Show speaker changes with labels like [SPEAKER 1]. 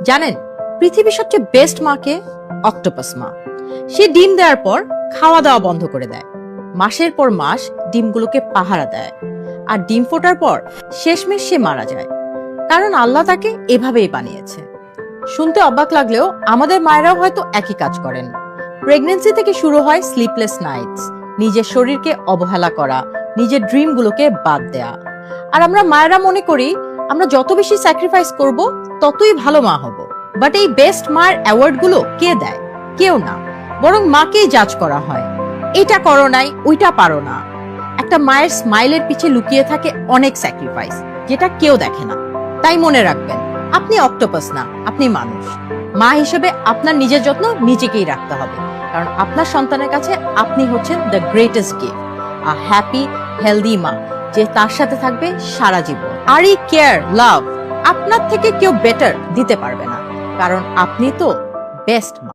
[SPEAKER 1] জানেন পৃথিবীর সবচেয়ে বেস্ট মাকে? অক্টোপাস মা। সে ডিম দেওয়ার পর খাওয়া দাওয়া বন্ধ করে দেয়, মাসের পর মাস ডিমগুলোকে পাহারা দেয়, আর ডিম ফোটার পর শেষমেশ সে মারা যায়, কারণ আল্লাহ তাকে এভাবেই বানিয়েছে। শুনতে অবাক লাগলেও আমাদের মায়েরাও হয়তো একই কাজ করেন। প্রেগন্যান্সি থেকে শুরু হয় স্লিপলেস নাইটস, নিজের শরীরকে অবহেলা করা, নিজের ড্রিমগুলোকে বাদ দেয়া। আর আমরা মায়েরা মনে করি আমরা যত বেশি স্যাক্রিফাইস করব ততই ভালো মা হব। বাট এই বেস্ট মায়ের অ্যাওয়ার্ড গুলো কে দেয়? কেউ না, বরং মাকেই জাজ করা হয়। এটা করো নাই, ওইটা পারো না। একটা মায়ের স্মাইলের পিছে লুকিয়ে থাকে অনেক স্যাক্রিফাইস, যেটা কেউ দেখে না। তাই মনে রাখবেন, আপনি অক্টোপাস না, আপনি মানুষ। মা হিসেবে আপনার নিজের যত্ন নিজেকেই রাখতে হবে, কারণ আপনার সন্তানের কাছে আপনি হচ্ছেন the greatest gift. A happy healthy মা, যে তার সাথে থাকবে সারা জীবন। আর এই কেয়ার, লাভ আপনার থেকে কেউ বেটার দিতে পারবে না, কারণ আপনি তো বেস্ট মা।